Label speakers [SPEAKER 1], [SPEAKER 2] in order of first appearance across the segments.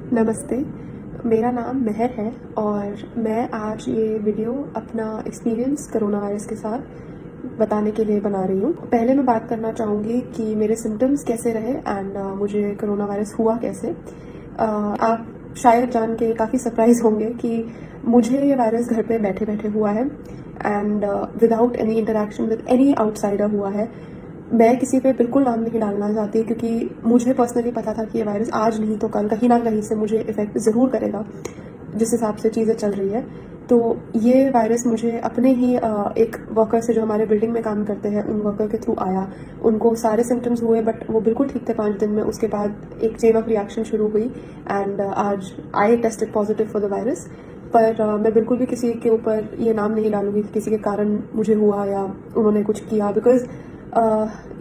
[SPEAKER 1] नमस्ते, मेरा नाम महर है और मैं आज ये वीडियो अपना एक्सपीरियंस कोरोना वायरस के साथ बताने के लिए बना रही हूँ। पहले मैं बात करना चाहूँगी कि मेरे सिम्टम्स कैसे रहे एंड मुझे कोरोना वायरस हुआ कैसे। आप शायद जान के काफ़ी सरप्राइज होंगे कि मुझे ये वायरस घर पे बैठे बैठे हुआ है and without any interaction with any outsider हुआ है। मैं किसी पे बिल्कुल नाम नहीं डालना चाहती क्योंकि मुझे पर्सनली पता था कि ये वायरस आज नहीं तो कल कहीं ना कहीं से मुझे इफ़ेक्ट ज़रूर करेगा, जिस हिसाब से चीज़ें चल रही है। तो ये वायरस मुझे अपने ही एक वर्कर से जो हमारे बिल्डिंग में काम करते हैं उन वर्कर के थ्रू आया। उनको सारे सिम्टम्स हुए बट वो बिल्कुल ठीक थे 5 दिन में। उसके बाद एक चेन ऑफ रिएक्शन शुरू हुई एंड आज I tested positive for the virus. पर मैं बिल्कुल भी किसी के ऊपर ये नाम नहीं डालूंगी कि किसी के कारण मुझे हुआ या उन्होंने कुछ किया, बिकॉज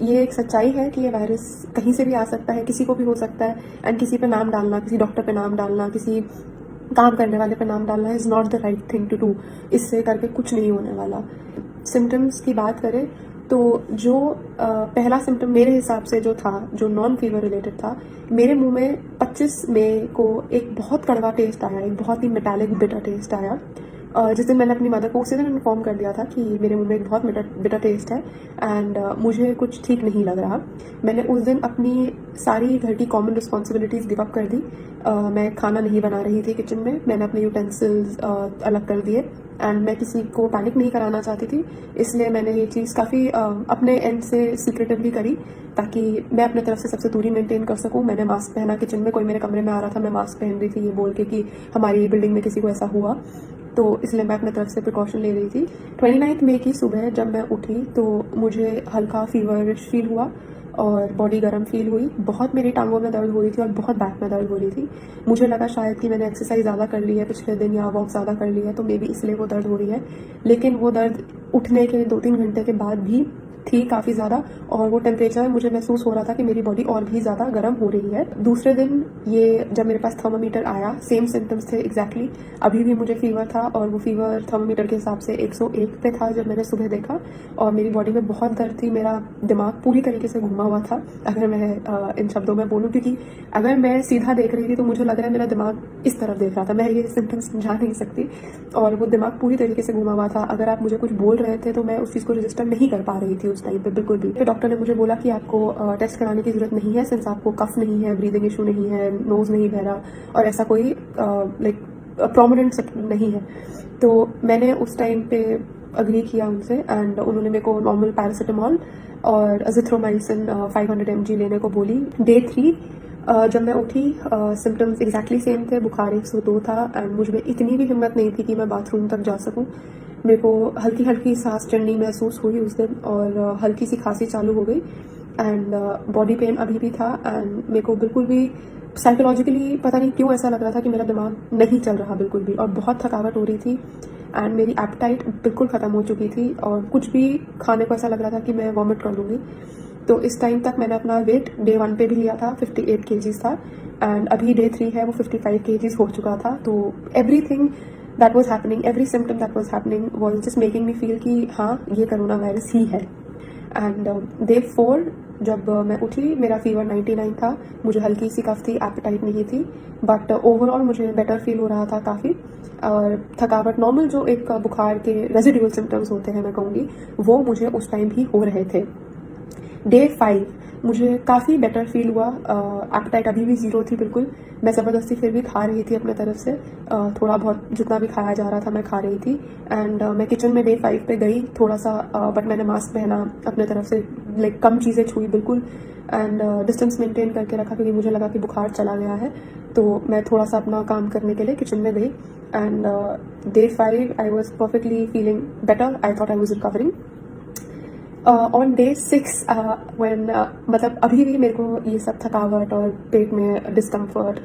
[SPEAKER 1] ये एक सच्चाई है कि ये वायरस कहीं से भी आ सकता है, किसी को भी हो सकता है। एंड किसी पे नाम डालना, किसी डॉक्टर पे नाम डालना, किसी काम करने वाले पे नाम डालना is not the right thing to do. इससे करके कुछ नहीं होने वाला। सिम्टम्स की बात करें तो जो पहला सिम्टम मेरे हिसाब से जो था, जो नॉन फीवर रिलेटेड था, मेरे मुंह में 25 मई को एक बहुत कड़वा टेस्ट आया, एक बहुत ही मेटालिक बिटर टेस्ट आया। जिस दिन मैंने अपनी मदर को उसी दिन इन्फॉर्म कर दिया था कि मेरे मुंह में एक बहुत बिटर टेस्ट है एंड मुझे कुछ ठीक नहीं लग रहा। मैंने उस दिन अपनी सारी घर की कॉमन रिस्पॉन्सिबिलिटीज़ गिव अप कर दी। मैं खाना नहीं बना रही थी किचन में, मैंने अपने यूटेंसिल्स अलग कर दिए एंड मैं किसी को पैनिक नहीं कराना चाहती थी, इसलिए मैंने ये चीज़ काफ़ी अपने एंड से सीक्रेटिवली करी ताकि मैं अपने तरफ से सबसे दूरी मेंटेन कर सकूं। मैंने मास्क पहना, किचन में कोई मेरे कमरे में आ रहा था मैं मास्क पहन रही थी ये बोल के कि हमारी बिल्डिंग में किसी को ऐसा हुआ, तो इसलिए मैं अपने तरफ से प्रिकॉशन ले रही थी। 29 मई की सुबह जब मैं उठी तो मुझे हल्का फीवरिश फील हुआ और बॉडी गर्म फील हुई। बहुत मेरी टांगों में दर्द हो रही थी और बहुत बैक में दर्द हो रही थी। मुझे लगा शायद कि मैंने एक्सरसाइज ज़्यादा कर ली है पिछले दिन या वॉक ज़्यादा कर ली है, तो मे बी इसलिए वो दर्द हो रही है। लेकिन वो दर्द उठने के 2-3 घंटे के बाद भी थी काफ़ी ज़्यादा, और वो टेम्परेचर मुझे महसूस हो रहा था कि मेरी बॉडी और भी ज़्यादा गर्म हो रही है। दूसरे दिन ये जब मेरे पास थर्मामीटर आया, सेम सिम्टम्स थे एग्जैक्टली। अभी भी मुझे फीवर था और वो फीवर थर्मामीटर के हिसाब से 101 पे था जब मैंने सुबह देखा, और मेरी बॉडी में बहुत दर्द थी। मेरा दिमाग पूरी तरीके से घुमा हुआ था, अगर मैं इन शब्दों में बोलूँ, क्योंकि अगर मैं सीधा देख रही थी तो मुझे लग रहा है मेरा दिमाग इस तरफ देख रहा था। मैं ये सिम्टम्स समझा नहीं सकती, और वो दिमाग पूरी तरीके से घुमा हुआ था। अगर आप मुझे कुछ बोल रहे थे तो मैं उस चीज़ को रजिस्टर नहीं कर पा रही थी उस टाइम पे बिल्कुल भी। फिर डॉक्टर ने मुझे बोला कि आपको टेस्ट कराने की जरूरत नहीं है, सिंस आपको कफ नहीं है, ब्रीदिंग इशू नहीं है, नोज नहीं बह रहा और ऐसा कोई लाइक प्रोमिनेंट नहीं है। तो मैंने उस टाइम पे अग्री किया उनसे एंड उन्होंने मेरे को नॉर्मल पैरासीटामॉल और अजिथ्रोमाइसिन 500 mg लेने को बोली। डे 3 जब मैं उठी सिम्टम्स एग्जैक्टली सेम थे, बुखार 102 था एंड मुझ में इतनी भी हिम्मत नहीं थी कि मैं बाथरूम तक जा सकूं। मेरे को हल्की हल्की सांस चढ़नी महसूस हुई उस दिन और हल्की सी खांसी चालू हो गई एंड बॉडी पेन अभी भी था एंड मेरे को बिल्कुल भी साइकोलॉजिकली पता नहीं क्यों ऐसा लग रहा था कि मेरा दिमाग नहीं चल रहा बिल्कुल भी, और बहुत थकावट हो रही थी एंड मेरी एपेटाइट बिल्कुल ख़त्म हो चुकी थी और कुछ भी खाने को ऐसा लग रहा था कि मैं वॉमिट कर लूँगी। तो इस टाइम तक मैंने अपना वेट डे 1 पे भी लिया था, 58 kgs था एंड अभी डे 3 है वो 55 kgs हो चुका था। तो everything that was happening, every symptom that was happening was just making me feel कि हाँ ये कोरोना वायरस ही है। एंड डे 4 जब मैं उठी मेरा फीवर 99 था, मुझे हल्की सी कफ थी, एपेटाइट नहीं थी, बट ओवरऑल मुझे बेटर फील हो रहा था काफ़ी। और थकावट नॉर्मल जो एक बुखार के रेजिडुअल सिम्टम्स होते हैं मैं कहूँगी, वो मुझे उस टाइम भी हो रहे थे। डे 5 मुझे काफ़ी बेटर फील हुआ। एपेटाइट अभी भी 0 थी बिल्कुल। मैं ज़बरदस्ती फिर भी खा रही थी अपने तरफ से, थोड़ा बहुत जितना भी खाया जा रहा था मैं खा रही थी एंड मैं किचन में डे 5 पे गई थोड़ा सा, बट मैंने मास्क पहना, अपने तरफ से लाइक कम चीज़ें छुई बिल्कुल एंड डिस्टेंस मेंटेन करके रखा क्योंकि मुझे लगा कि बुखार चला गया है। तो मैं थोड़ा सा अपना काम करने के लिए किचन में गई and day 5 I was perfectly feeling better, I thought I was recovering. On day 6 मतलब अभी भी मेरे को ये सब थकावट और पेट में डिस्कम्फर्ट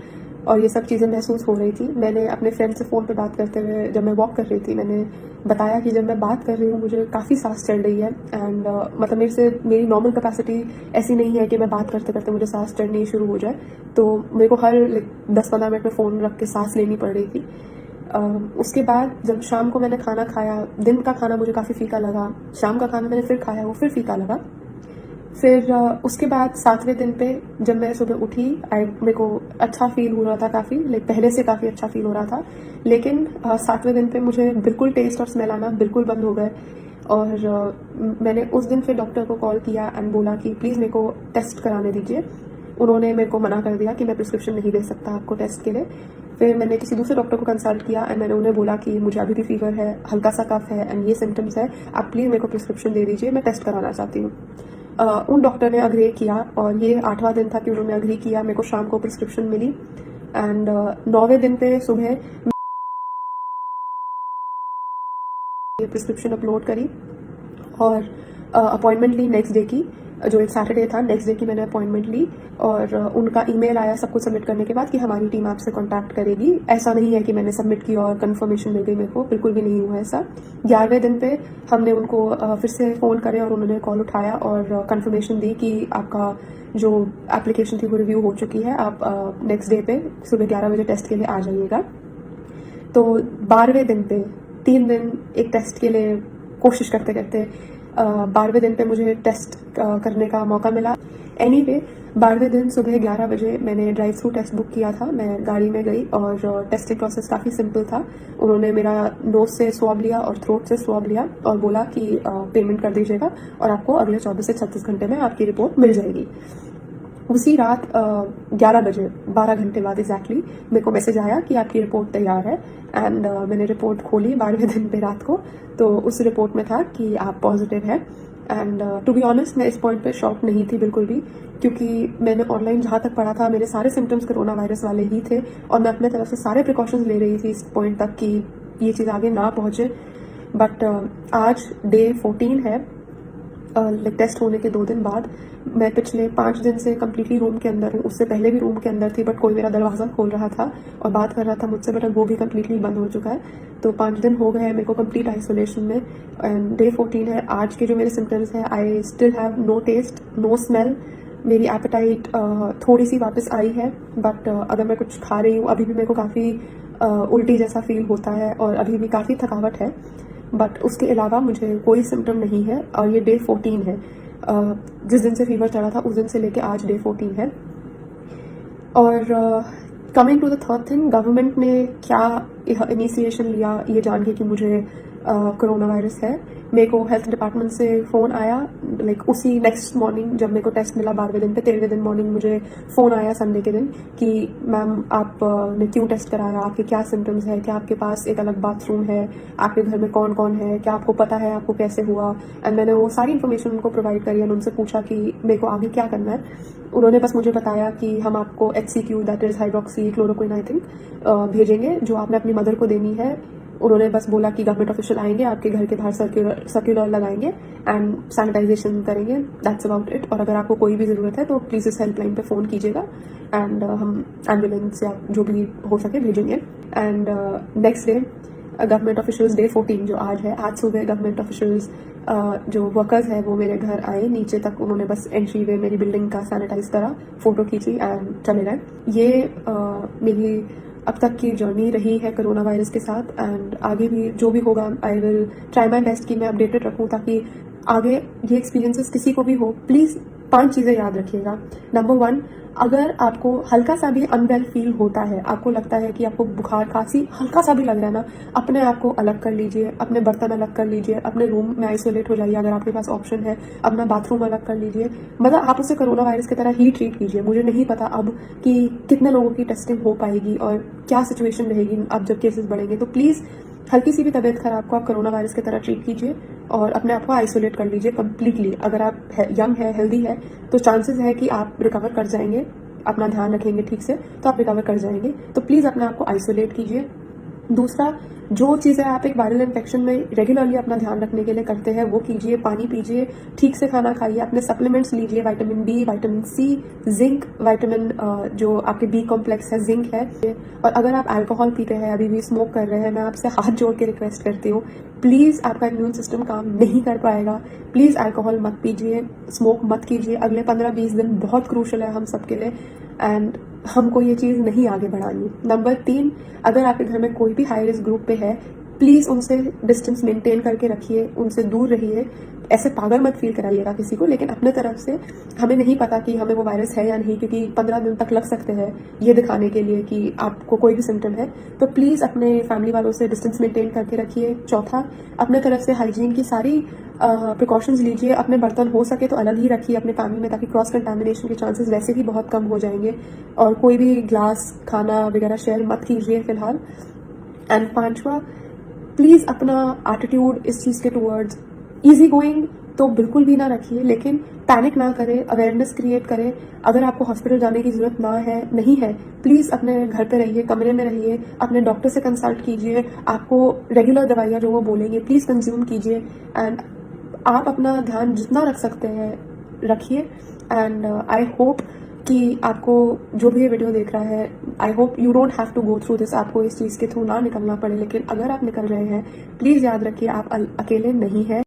[SPEAKER 1] और ये सब चीज़ें महसूस हो रही थी। मैंने अपने फ्रेंड से फ़ोन पे बात करते हुए जब मैं वॉक कर रही थी, मैंने बताया कि जब मैं बात कर रही हूँ मुझे काफ़ी सांस चढ़ रही है एंड मतलब मेरी नॉर्मल कैपेसिटी ऐसी नहीं है कि मैं बात करते करते मुझे सांस चढ़नी शुरू हो जाए। तो मेरे को हर 10-15 मिनट में फ़ोन रख के सांस लेनी पड़ रही थी। उसके बाद जब शाम को मैंने खाना खाया, दिन का खाना मुझे काफ़ी फीका लगा, शाम का खाना मैंने फिर खाया वो फिर फीका लगा। फिर उसके बाद 7वें दिन पे जब मैं सुबह उठी, मेरे को अच्छा फील हो रहा था काफ़ी, लाइक पहले से काफ़ी अच्छा फील हो रहा था। लेकिन 7वें दिन पे मुझे बिल्कुल टेस्ट और स्मेल आना बिल्कुल बंद हो गए। और मैंने उस दिन फिर डॉक्टर को कॉल किया एंड बोला कि प्लीज़ मेरे को टेस्ट कराने दीजिए। उन्होंने मेरे को मना कर दिया कि मैं प्रिस्क्रिप्शन नहीं दे सकता आपको टेस्ट के लिए। फिर मैंने किसी दूसरे डॉक्टर को कंसल्ट किया एंड मैंने उन्हें बोला कि मुझे अभी भी फीवर है, हल्का सा कफ है एंड ये सिम्टम्स है, आप प्लीज़ मेरे को प्रिस्क्रिप्शन दे दीजिए, मैं टेस्ट कराना चाहती हूँ। उन डॉक्टर ने अग्री किया और ये 8वां दिन था कि उन्होंने अग्री किया। मेरे को शाम को प्रिस्क्रिप्शन मिली एंड 9वें दिन पे सुबह ये प्रिस्क्रिप्शन अपलोड करी और अपॉइंटमेंट ली नेक्स्ट डे की, जो एक सैटरडे था। नेक्स्ट डे की मैंने अपॉइंटमेंट ली और उनका ईमेल आया सब कुछ सबमिट करने के बाद कि हमारी टीम आपसे कांटेक्ट करेगी। ऐसा नहीं है कि मैंने सबमिट की और कंफर्मेशन मिल गई मेरे को, बिल्कुल भी नहीं हुआ ऐसा। 11वें दिन पे हमने उनको फिर से फ़ोन करे और उन्होंने कॉल उठाया और कंफर्मेशन दी कि आपका जो एप्लीकेशन थी वो रिव्यू हो चुकी है, आप नेक्स्ट डे पे सुबह 11 बजे टेस्ट के लिए आ जाइएगा। तो 12वें दिन पे 3 दिन एक टेस्ट के लिए कोशिश करते करते 12वें दिन पे मुझे टेस्ट करने का मौका मिला। एनीवे 12वें दिन सुबह 11 बजे मैंने ड्राइव थ्रू टेस्ट बुक किया था। मैं गाड़ी में गई और टेस्टिंग प्रोसेस काफ़ी सिंपल था। उन्होंने मेरा नोज से स्वैब लिया और थ्रोट से स्वैब लिया और बोला कि पेमेंट कर दीजिएगा और आपको अगले 24 से 36 घंटे में आपकी रिपोर्ट मिल जाएगी। उसी रात 11 बजे 12 घंटे बाद एग्जैक्टली मेरे को मैसेज आया कि आपकी रिपोर्ट तैयार है एंड मैंने रिपोर्ट खोली 12वें दिन पे रात को। तो उस रिपोर्ट में था कि आप पॉजिटिव है एंड टू बी ऑनेस्ट मैं इस पॉइंट पे शॉक नहीं थी बिल्कुल भी, क्योंकि मैंने ऑनलाइन जहाँ तक पढ़ा था मेरे सारे सिम्टम्स कोरोना वायरस वाले ही थे और मैं अपने तरफ से सारे प्रिकॉशंस ले रही थी इस पॉइंट तक कि ये चीज़ आगे ना पहुँचे। बट आज डे 14 है, टेस्ट होने के 2 दिन बाद। मैं पिछले 5 दिन से कम्प्लीटली रूम के अंदर हूँ। उससे पहले भी रूम के अंदर थी बट कोई मेरा दरवाज़ा खोल रहा था और बात कर रहा था मुझसे, बट वो भी कम्प्लीटली बंद हो चुका है। तो 5 दिन हो गए हैं मेरे को कम्प्लीट आइसोलेशन में एंड डे 14 है। आज के जो मेरे सिम्टम्स हैं, I still have no taste, no smell. मेरी एपेटाइट थोड़ी सी वापस आई है बट अगर मैं कुछ खा रही हूँ अभी भी मेरे को काफ़ी उल्टी जैसा फील होता है और अभी भी काफ़ी थकावट है, बट उसके अलावा मुझे कोई सिम्टम नहीं है। और ये डे 14 है, जिस दिन से फीवर चढ़ा था उस दिन से लेके आज डे 14 है। और coming to the third thing, government ने क्या इनिशिएशन लिया ये जान के कि मुझे कोरोना वायरस है। मेरे को हेल्थ डिपार्टमेंट से फ़ोन आया लाइक उसी नेक्स्ट मॉर्निंग जब मेरे को टेस्ट मिला 12वें दिन पे। 13वें दिन मॉर्निंग मुझे फ़ोन आया संडे के दिन कि मैम आपने क्यों टेस्ट कराया, आपके क्या सिम्टम्स है, क्या आपके पास एक अलग बाथरूम है, आपके घर में कौन कौन है, क्या आपको पता है आपको कैसे हुआ। एंड मैंने वो सारी इन्फॉर्मेशन उनको प्रोवाइड करी और उनसे पूछा कि मेरे को आगे क्या करना है। उन्होंने बस मुझे बताया कि हम आपको HCQ that is hydroxy chloroquine I think भेजेंगे जो आपने अपनी मदर को देनी है। उन्होंने बस बोला कि गवर्नमेंट ऑफिशियल आएंगे, आपके घर के बाहर सर्कुलर लगाएंगे एंड सैनिटाइजेशन करेंगे, दैट्स अबाउट इट। और अगर आपको कोई भी ज़रूरत है तो प्लीज़ इस हेल्पलाइन पे फ़ोन कीजिएगा एंड हम एम्बुलेंस या जो भी हो सके भेजेंगे। And next day government officials, day 14 जो आज है, आज सुबह गवर्नमेंट ऑफिशियल्स जो वर्कर्स हैं वो मेरे घर आए नीचे तक। उन्होंने बस एंट्री वे मेरी बिल्डिंग का सैनिटाइज करा, फ़ोटो खींची एंड चले गए। ये मेरी अब तक की जर्नी रही है कोरोना वायरस के साथ एंड आगे भी जो भी होगा I will try my best कि मैं अपडेटेड रखूँ ताकि आगे ये एक्सपीरियंसेस किसी को भी हो। प्लीज़ 5 चीज़ें याद रखिएगा। नंबर 1, अगर आपको हल्का सा भी अनवेल फील होता है, आपको लगता है कि आपको बुखार खांसी हल्का सा भी लग रहा है ना, अपने आप को अलग कर लीजिए, अपने बर्तन अलग कर लीजिए, अपने रूम में आइसोलेट हो जाइए अगर आपके पास ऑप्शन है, अपना बाथरूम अलग कर लीजिए। मतलब आप उसे कोरोना वायरस की तरह ही ट्रीट कीजिए। मुझे नहीं पता अब कि कितने लोगों की टेस्टिंग हो पाएगी और क्या सिचुएशन रहेगी अब जब केसेस बढ़ेंगे। तो प्लीज़ हल्की सी भी तबीयत खराब को आप कोरोना वायरस की तरह ट्रीट कीजिए और अपने आप को आइसोलेट कर लीजिए कम्प्लीटली। अगर आप यंग है, हेल्दी है तो चांसेस है कि आप रिकवर कर जाएंगे, अपना ध्यान रखेंगे ठीक से तो आप रिकवर कर जाएंगे। तो प्लीज़ अपने आप को आइसोलेट कीजिए। दूसरा, जो चीज़ें आप एक वायरल इन्फेक्शन में रेगुलरली अपना ध्यान रखने के लिए करते हैं वो कीजिए। पानी पीजिए, ठीक से खाना खाइए, अपने सप्लीमेंट्स लीजिए, vitamin B, vitamin C, zinc, vitamin जो आपके B कॉम्प्लेक्स है, जिंक है। और अगर आप अल्कोहल पीते हैं, अभी भी स्मोक कर रहे हैं, मैं आपसे हाथ जोड़ के रिक्वेस्ट करती हूँ, प्लीज़ आपका इम्यून सिस्टम काम नहीं कर पाएगा। प्लीज़ अल्कोहल मत पीजिए, स्मोक मत कीजिए। अगले 15-20 दिन बहुत क्रूशल है हम सबके लिए एंड हमको ये चीज़ नहीं आगे बढ़ानी। नंबर 3, अगर आपके घर में कोई भी हाई रिस्क ग्रुप पे है, प्लीज़ उनसे डिस्टेंस मेंटेन करके रखिए, उनसे दूर रहिए। ऐसे पागल मत फील कराइएगा किसी को, लेकिन अपने तरफ से हमें नहीं पता कि हमें वो वायरस है या नहीं, क्योंकि 15 दिन तक लग सकते हैं ये दिखाने के लिए कि आपको कोई भी सिम्टम है। तो प्लीज़ अपने फैमिली वालों से डिस्टेंस मेंटेन करके रखिए। चौथा, अपने तरफ से हाइजीन की सारी प्रिकॉशंस लीजिए। अपने बर्तन हो सके तो अलग ही रखिए अपने फैमिली में, ताकि क्रॉस कंटामिनेशन के चांसेस वैसे ही बहुत कम हो जाएंगे। और कोई भी ग्लास, खाना वगैरह शेयर मत कीजिए फिलहाल। एंड पांचवा, प्लीज़ अपना एटीट्यूड इस चीज़ के टूवर्ड्स ईजी गोइंग तो बिल्कुल भी ना रखिए, लेकिन पैनिक ना करें, अवेयरनेस क्रिएट करें। अगर आपको हॉस्पिटल जाने की ज़रूरत नहीं है, प्लीज़ अपने घर पे रहिए, कमरे में रहिए, अपने डॉक्टर से कंसल्ट कीजिए। आपको रेगुलर दवाइयाँ जो वो बोलेंगे प्लीज़ कंज्यूम कीजिए। एंड आप अपना ध्यान जितना रख सकते हैं रखिए। एंड आई होप कि आपको जो भी ये वीडियो देख रहा है, I hope you don't have to go through this, आपको इस चीज़ के थ्रू ना निकलना पड़े। लेकिन अगर आप निकल रहे हैं, प्लीज़ याद रखिए आप अकेले नहीं हैं।